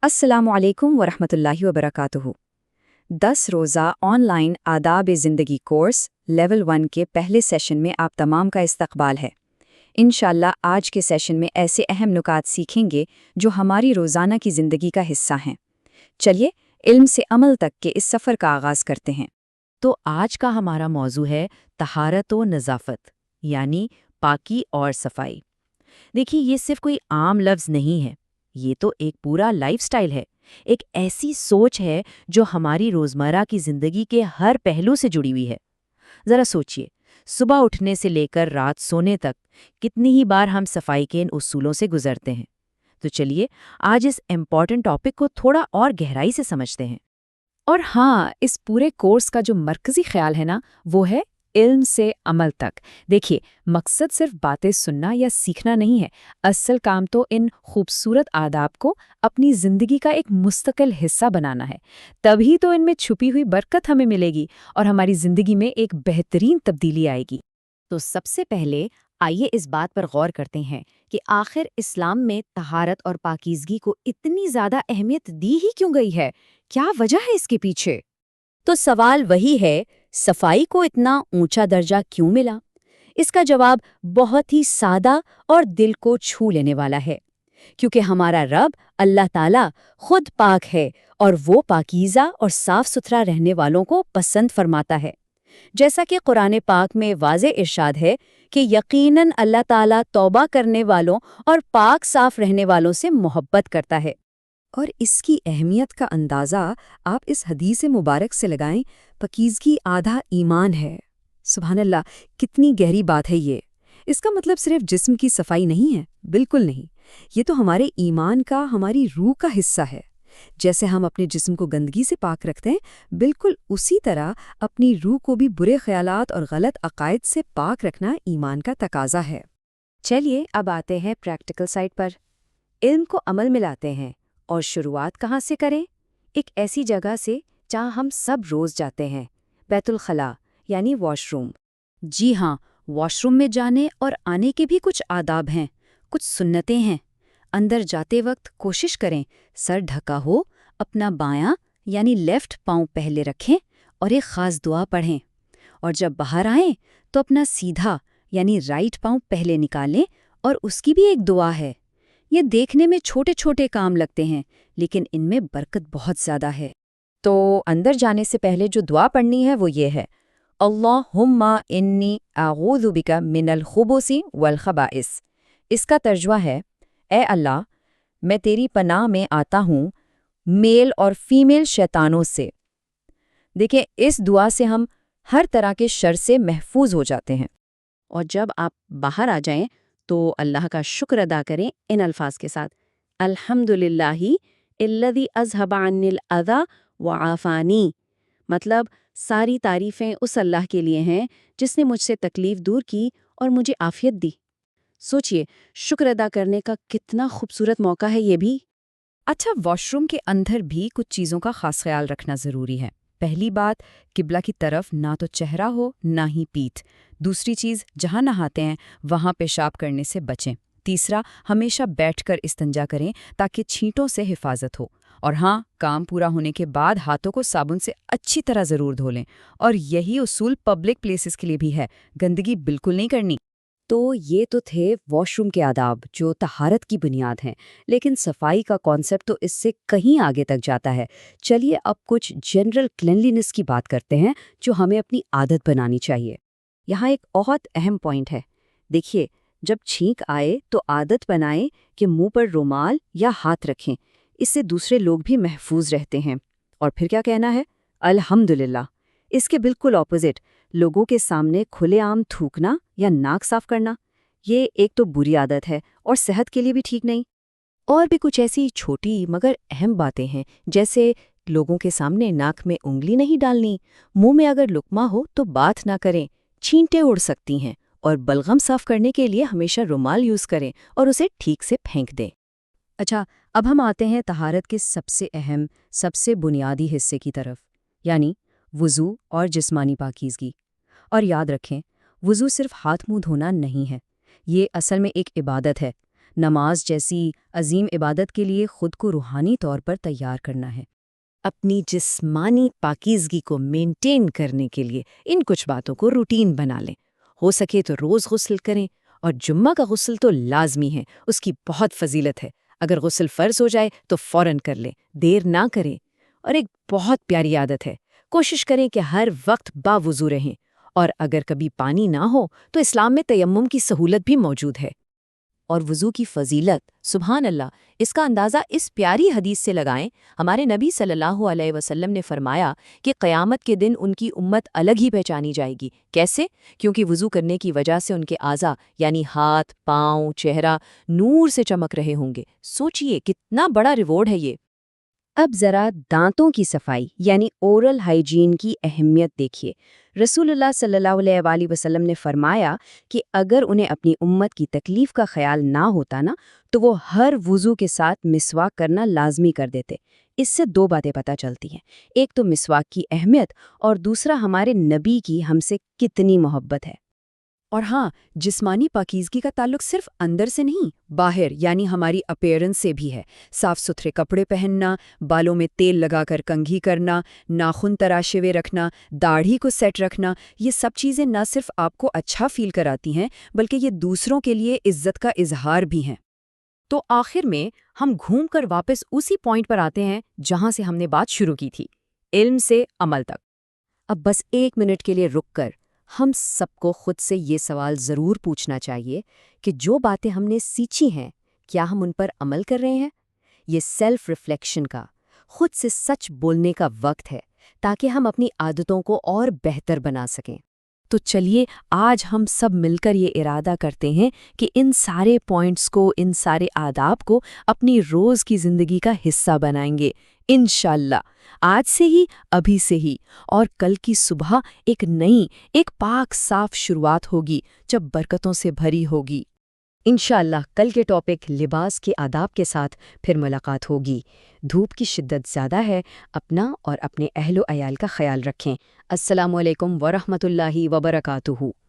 अस्सलामु अलैकुम वरहमतुल्लाहि वबरकातुहू। 10 रोज़ा ऑनलाइन आदाब-ए-ज़िंदगी कोर्स लेवल 1 के पहले सेशन में आप तमाम का इस्तकबाल है। इंशाअल्लाह आज के सेशन में ऐसे अहम नुकात सीखेंगे जो हमारी रोज़ाना की ज़िंदगी का हिस्सा हैं। चलिए इल्म से अमल तक के इस सफ़र का आगाज़ करते हैं। तो आज का हमारा मौजू है तहारत व नज़ाफ़त, यानी पाकी और सफाई। देखिए, ये सिर्फ कोई आम लफ्ज़ नहीं है, ये तो एक पूरा लाइफस्टाइल है, एक ऐसी सोच है जो हमारी रोज़मर्रा की ज़िंदगी के हर पहलू से जुड़ी हुई है। ज़रा सोचिए, सुबह उठने से लेकर रात सोने तक कितनी ही बार हम सफाई के इन उसूलों से गुजरते हैं। तो चलिए आज इस इम्पॉर्टेंट टॉपिक को थोड़ा और गहराई से समझते हैं। और हाँ, इस पूरे कोर्स का जो मरकज़ी ख्याल है ना, वो है इल्म से अमल तक। देखिए, मकसद सिर्फ बातें सुनना या सीखना नहीं है, असल काम तो इन खूबसूरत आदाब को अपनी ज़िंदगी का एक मुस्तकिल हिस्सा बनाना है। तभी तो इनमें छुपी हुई बरकत हमें मिलेगी और हमारी ज़िंदगी में एक बेहतरीन तब्दीली आएगी। तो सबसे पहले आइए इस बात पर गौर करते हैं कि आखिर इस्लाम में तहारत और पाकीज़गी को इतनी ज़्यादा अहमियत दी ही क्यों गई है? क्या वजह है इसके पीछे? तो सवाल वही है, सफाई को इतना ऊंचा दर्जा क्यों मिला? इसका जवाब बहुत ही सादा और दिल को छू लेने वाला है। क्योंकि हमारा रब अल्लाह ताला खुद पाक है और वो पाकीज़ा और साफ सुथरा रहने वालों को पसंद फरमाता है। जैसा कि कुरान पाक में वाज़े इरशाद है कि यकीनन अल्लाह ताला तौबा करने वालों और पाक साफ रहने वालों से मोहब्बत करता है। और इसकी अहमियत का अंदाज़ा आप इस हदीस मुबारक से लगाएं, पाकीज़गी आधा ईमान है। सुभान अल्लाह, कितनी गहरी बात है ये। इसका मतलब सिर्फ जिस्म की सफाई नहीं है, बिल्कुल नहीं। ये तो हमारे ईमान का, हमारी रूह का हिस्सा है। जैसे हम अपने जिस्म को गंदगी से पाक रखते हैं, बिल्कुल उसी तरह अपनी रूह को भी बुरे ख्यालात और गलत अकायद से पाक रखना ईमान का तकाजा है। चलिए अब आते हैं प्रैक्टिकल साइड पर। इल्म को अमल में लाते हैं और शुरुआत कहाँ से करें? एक ऐसी जगह से जहाँ हम सब रोज़ जाते हैं, बैतुल खला यानी वॉशरूम। जी हाँ, वॉशरूम में जाने और आने के भी कुछ आदाब हैं, कुछ सुन्नतें हैं। अंदर जाते वक्त कोशिश करें सर ढका हो, अपना बायां यानी लेफ्ट पाँव पहले रखें और एक ख़ास दुआ पढ़ें। और जब बाहर आएं तो अपना सीधा यानी राइट पाँव पहले निकालें और उसकी भी एक दुआ है। ये देखने में छोटे छोटे काम लगते हैं, लेकिन इनमें बरकत बहुत ज़्यादा है। तो अंदर जाने से पहले जो दुआ पढ़नी है वो ये है, अल्लाहुम्मा इन्नी आऊज़ु बिका मिनल खुबुसी वल खबाइस। इसका तर्जुमा है, ए अल्लाह, मैं तेरी पनाह में आता हूँ मेल और फीमेल शैतानों से। देखिए, इस दुआ से हम हर तरह के शर से महफूज हो जाते हैं। और जब आप बाहर आ जाएं तो अल्लाह का शुक्र अदा करें इन अल्फाज के साथ, अल्हम्दुलिल्लाहि इल्लज़ी अज़हबा अन्निल अज़ा व आफ़ानी। मतलब सारी तारीफ़ें उस अल्लाह के लिए हैं जिसने मुझसे तकलीफ़ दूर की और मुझे आफ़ियत दी। सोचिए, शुक्र अदा करने का कितना खूबसूरत मौका है ये भी। अच्छा, वॉशरूम के अंदर भी कुछ चीज़ों का खास ख्याल रखना ज़रूरी है। पहली बात, किबला की तरफ ना तो चेहरा हो ना ही पीठ। दूसरी चीज़, जहाँ नहाते हैं वहाँ पेशाब करने से बचें। तीसरा, हमेशा बैठकर इस्तंजा करें ताकि छींटों से हिफाजत हो। और हाँ, काम पूरा होने के बाद हाथों को साबुन से अच्छी तरह ज़रूर धो लें। और यही उसूल पब्लिक प्लेसेस के लिए भी है, गंदगी बिल्कुल नहीं करनी। तो ये तो थे वॉशरूम के आदाब जो तहारत की बुनियाद हैं, लेकिन सफाई का कॉन्सेप्ट तो इससे कहीं आगे तक जाता है। चलिए अब कुछ जनरल क्लीनलीनेस की बात करते हैं जो हमें अपनी आदत बनानी चाहिए। यहाँ एक बहुत अहम पॉइंट है। देखिए, जब छींक आए तो आदत बनाएं कि मुंह पर रुमाल या हाथ रखें। इससे दूसरे लोग भी महफूज रहते हैं। और फिर क्या कहना है? अल्हम्दुलिल्लाह। इसके बिल्कुल ऑपोजिट, लोगों के सामने खुलेआम थूकना या नाक साफ करना, ये एक तो बुरी आदत है और सेहत के लिए भी ठीक नहीं। और भी कुछ ऐसी छोटी मगर अहम बातें हैं, जैसे लोगों के सामने नाक में उंगली नहीं डालनी, मुंह में अगर लुकमा हो तो बात ना करें, छींटें उड़ सकती हैं, और बलगम साफ करने के लिए हमेशा रुमाल यूज़ करें और उसे ठीक से फेंक दें। अच्छा, अब हम आते हैं तहारत के सबसे अहम, सबसे बुनियादी हिस्से की तरफ, यानी वुज़ू और जिस्मानी पाकीज़गी। और याद रखें, वुज़ू सिर्फ हाथ मुंह धोना नहीं है, ये असल में एक इबादत है। نماز جیسی عظیم عبادت کے لیے خود کو روحانی طور پر تیار کرنا ہے۔ اپنی جسمانی پاکیزگی کو مینٹین کرنے کے لیے ان کچھ باتوں کو روٹین بنا لیں۔ ہو سکے تو روز غسل کریں، اور جمعہ کا غسل تو لازمی ہے، اس کی بہت فضیلت ہے۔ اگر غسل فرض ہو جائے تو فوراً کر لیں، دیر نہ کریں۔ اور ایک بہت پیاری عادت ہے، کوشش کریں کہ ہر وقت باوضو رہیں، اور اگر کبھی پانی نہ ہو تو اسلام میں تیمم کی سہولت بھی موجود ہے۔ اور وضو کی فضیلت، سبحان اللہ، اس کا اندازہ اس پیاری حدیث سے لگائیں۔ ہمارے نبی صلی اللہ علیہ وسلم نے فرمایا کہ قیامت کے دن ان کی امت الگ ہی پہچانی جائے گی۔ کیسے؟ کیونکہ وضو کرنے کی وجہ سے ان کے اعضاء یعنی ہاتھ، پاؤں، چہرہ نور سے چمک رہے ہوں گے۔ سوچئے کتنا بڑا ریوارڈ ہے یہ۔ اب ذرا دانتوں کی صفائی یعنی اورل ہائیجین کی اہمیت دیکھیے۔ رسول اللہ صلی اللہ علیہ وآلہ وسلم نے فرمایا کہ اگر انہیں اپنی امت کی تکلیف کا خیال نہ ہوتا نا تو وہ ہر وضو کے ساتھ مسواک کرنا لازمی کر دیتے۔ اس سے دو باتیں پتہ چلتی ہیں، ایک تو مسواک کی اہمیت، اور دوسرا ہمارے نبی کی ہم سے کتنی محبت ہے۔ اور ہاں، جسمانی پاکیزگی کا تعلق صرف اندر سے نہیں، باہر یعنی ہماری اپیرنس سے بھی ہے۔ صاف ستھرے کپڑے پہننا، بالوں میں تیل لگا کر کنگھی کرنا، ناخن تراشے ہوئے رکھنا، داڑھی کو سیٹ رکھنا، یہ سب چیزیں نہ صرف آپ کو اچھا فیل کراتی ہیں بلکہ یہ دوسروں کے لیے عزت کا اظہار بھی ہیں۔ تو آخر میں ہم گھوم کر واپس اسی پوائنٹ پر آتے ہیں جہاں سے ہم نے بات شروع کی تھی، علم سے عمل تک۔ اب بس ایک منٹ کے لیے رک کر ہم سب کو خود سے یہ سوال ضرور پوچھنا چاہیے کہ جو باتیں ہم نے سیکھی ہیں کیا ہم ان پر عمل کر رہے ہیں؟ یہ سیلف ریفلیکشن کا، خود سے سچ بولنے کا وقت ہے تاکہ ہم اپنی عادتوں کو اور بہتر بنا سکیں۔ تو چلیے آج ہم سب مل کر یہ ارادہ کرتے ہیں کہ ان سارے پوائنٹس کو، ان سارے آداب کو اپنی روز کی زندگی کا حصہ بنائیں گے انشاءاللہ، آج سے ہی، ابھی سے ہی۔ اور کل کی صبح ایک نئی، ایک پاک صاف شروعات ہوگی جب برکتوں سے بھری ہوگی۔ انشاءاللہ کل کے ٹاپک لباس کے آداب کے ساتھ پھر ملاقات ہوگی۔ دھوپ کی شدت زیادہ ہے، اپنا اور اپنے اہل و عیال کا خیال رکھیں۔ السلام علیکم ورحمۃ اللہ وبرکاتہ۔